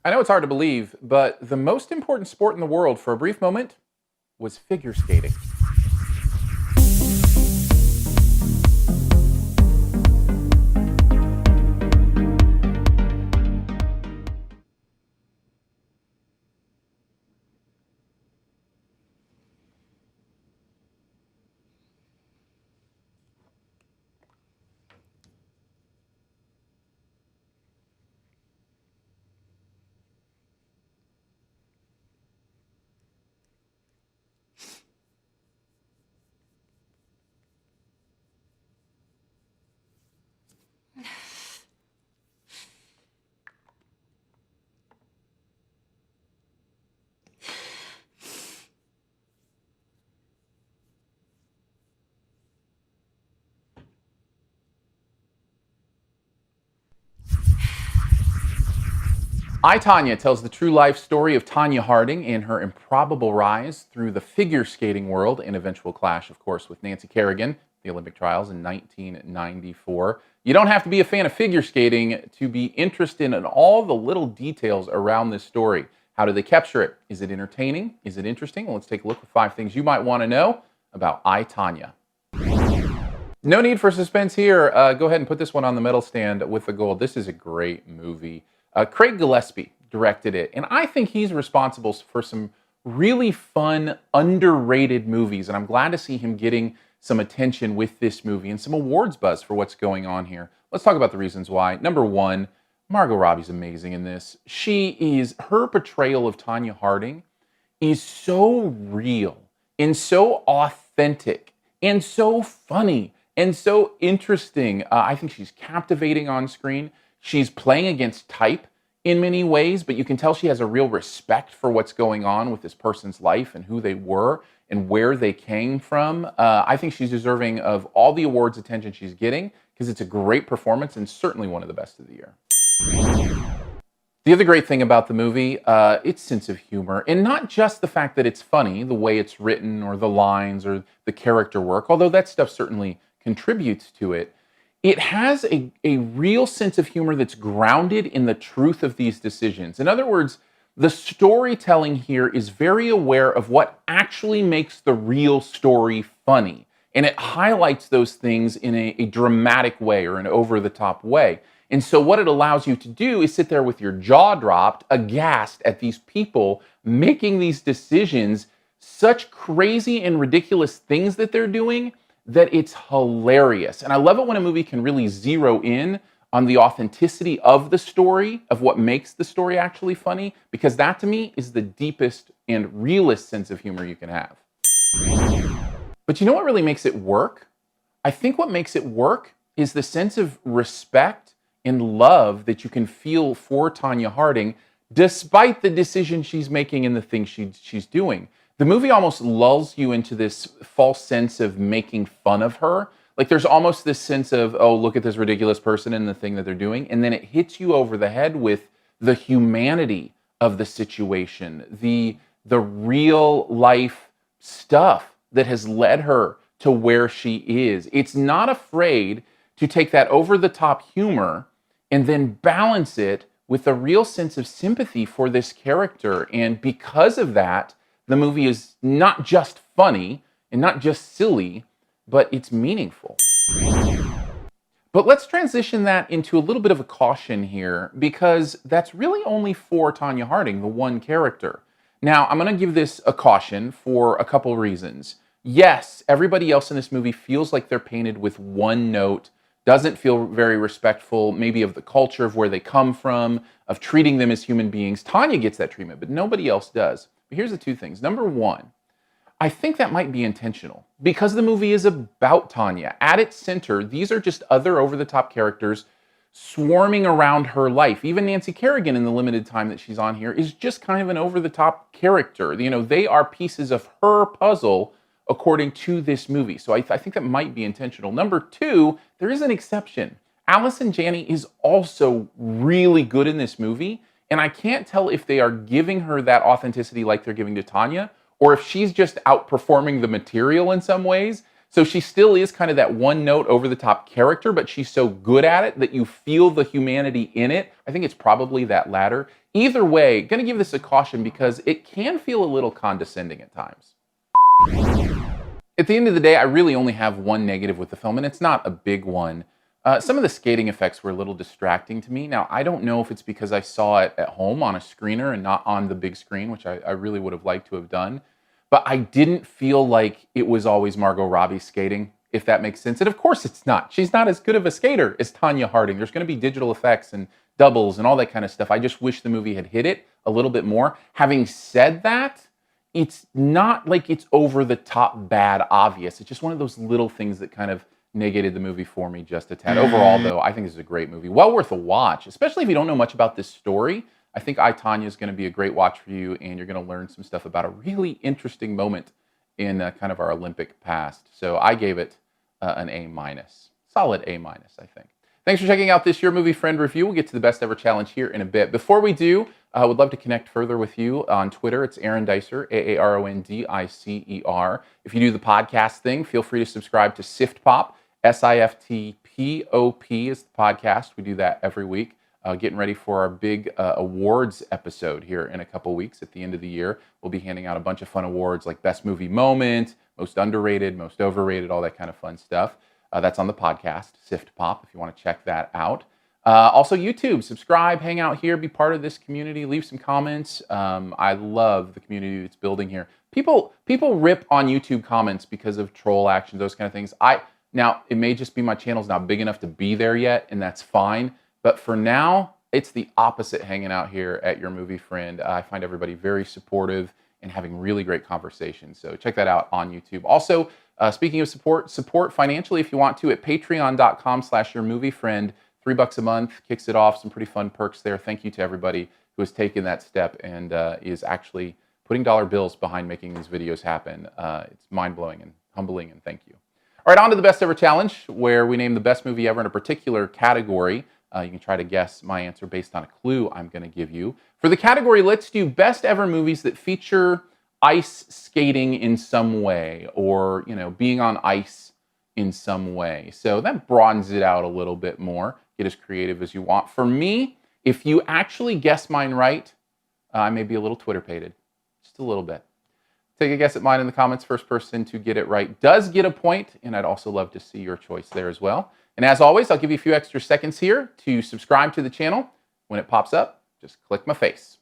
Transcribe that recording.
I know it's hard to believe, but the most important sport in the world for a brief moment was figure skating. I, Tonya tells the true life story of Tonya Harding and her improbable rise through the figure skating world and eventual clash, of course, with Nancy Kerrigan, the Olympic trials in 1994. You don't have to be a fan of figure skating to be interested in all the little details around this story. How do they capture it? Is it entertaining? Is it interesting? Well, let's take a look at 5 things you might want to know about I, Tonya. No need for suspense here. Go ahead and put this one on the medal stand with the gold. This is a great movie. Craig Gillespie directed it, and I think he's responsible for some really fun, underrated movies, and I'm glad to see him getting some attention with this movie and some awards buzz for what's going on here. Let's talk about the reasons why. Number one, Margot Robbie's amazing in this. Her portrayal of Tonya Harding is so real and so authentic and so funny and so interesting. I think she's captivating on screen. She's playing against type in many ways, but you can tell she has a real respect for what's going on with this person's life and who they were and where they came from. I think she's deserving of all the awards attention she's getting because it's a great performance and certainly one of the best of the year. The other great thing about the movie, its sense of humor, and not just the fact that it's funny, the way it's written or the lines or the character work, although that stuff certainly contributes to it. It has a real sense of humor that's grounded in the truth of these decisions. In other words, the storytelling here is very aware of what actually makes the real story funny. And it highlights those things in a dramatic way or an over-the-top way. And so what it allows you to do is sit there with your jaw dropped, aghast at these people making these decisions, such crazy and ridiculous things that they're doing, that it's hilarious. And I love it when a movie can really zero in on the authenticity of the story, of what makes the story actually funny, because that to me is the deepest and realest sense of humor you can have. But you know what really makes it work? I think what makes it work is the sense of respect and love that you can feel for Tonya Harding, despite the decision she's making and the things she's doing. The movie almost lulls you into this false sense of making fun of her. Like there's almost this sense of, oh, look at this ridiculous person and the thing that they're doing. And then it hits you over the head with the humanity of the situation, the real life stuff that has led her to where she is. It's not afraid to take that over the top humor and then balance it with a real sense of sympathy for this character. And because of that, the movie is not just funny and not just silly, but it's meaningful. But let's transition that into a little bit of a caution here, because that's really only for Tonya Harding, the one character. Now, I'm going to give this a caution for a couple reasons. Yes, everybody else in this movie feels like they're painted with one note, doesn't feel very respectful, maybe of the culture of where they come from, of treating them as human beings. Tonya gets that treatment, but nobody else does. But here's the 2 things. Number 1, I think that might be intentional because the movie is about Tonya. At its center, these are just other over-the-top characters swarming around her life. Even Nancy Kerrigan, in the limited time that she's on here, is just kind of an over-the-top character. You know, they are pieces of her puzzle according to this movie. So I think that might be intentional. Number 2, there is an exception. Allison Janney is also really good in this movie. And I can't tell if they are giving her that authenticity like they're giving to Tonya, or if she's just outperforming the material in some ways. So she still is kind of that one note over the top character, but she's so good at it that you feel the humanity in it. I think it's probably that latter. Either way, gonna give this a caution because it can feel a little condescending at times. At the end of the day, I really only have one negative with the film, and it's not a big one. Some of the skating effects were a little distracting to me. Now, I don't know if it's because I saw it at home on a screener and not on the big screen, which I really would have liked to have done. But I didn't feel like it was always Margot Robbie skating, if that makes sense. And of course it's not. She's not as good of a skater as Tonya Harding. There's going to be digital effects and doubles and all that kind of stuff. I just wish the movie had hit it a little bit more. Having said that, it's not like it's over the top bad obvious. It's just one of those little things that kind of negated the movie for me just a tad. Overall, though, I think this is a great movie. Well worth a watch, especially if you don't know much about this story. I think I, Tonya is going to be a great watch for you, and you're going to learn some stuff about a really interesting moment in kind of our Olympic past. So I gave it an A-. Solid A-, I think. Thanks for checking out this Your Movie Friend review. We'll get to the Best Ever Challenge here in a bit. Before we do, I would love to connect further with you on Twitter. It's Aaron Dicer, Aarondicer. If you do the podcast thing, feel free to subscribe to SiftPop. SiftPop is the podcast. We do that every week. Getting ready for our big awards episode here in a couple weeks at the end of the year. We'll be handing out a bunch of fun awards like Best Movie Moment, Most Underrated, Most Overrated, all that kind of fun stuff. That's on the podcast, SiftPop, if you want to check that out. Also, YouTube, subscribe, hang out here, be part of this community, leave some comments. I love the community that's building here. People rip on YouTube comments because of troll actions, those kind of things. Now, it may just be my channel's not big enough to be there yet, and that's fine. But for now, it's the opposite hanging out here at Your Movie Friend. I find everybody very supportive and having really great conversations. So check that out on YouTube. Also, speaking of support financially if you want to at patreon.com/yourmoviefriend. $3 a month kicks it off. Some pretty fun perks there. Thank you to everybody who has taken that step and is actually putting dollar bills behind making these videos happen. It's mind-blowing and humbling, and thank you. All right, on to the Best Ever Challenge, where we name the best movie ever in a particular category. You can try to guess my answer based on a clue I'm going to give you. For the category, let's do Best Ever Movies that feature ice skating in some way, or, being on ice in some way. So that broadens it out a little bit more. Get as creative as you want. For me, if you actually guess mine right, I may be a little Twitter-pated. Just a little bit. Take a guess at mine in the comments. First person to get it right does get a point, and I'd also love to see your choice there as well. And as always, I'll give you a few extra seconds here to subscribe to the channel. When it pops up, just click my face.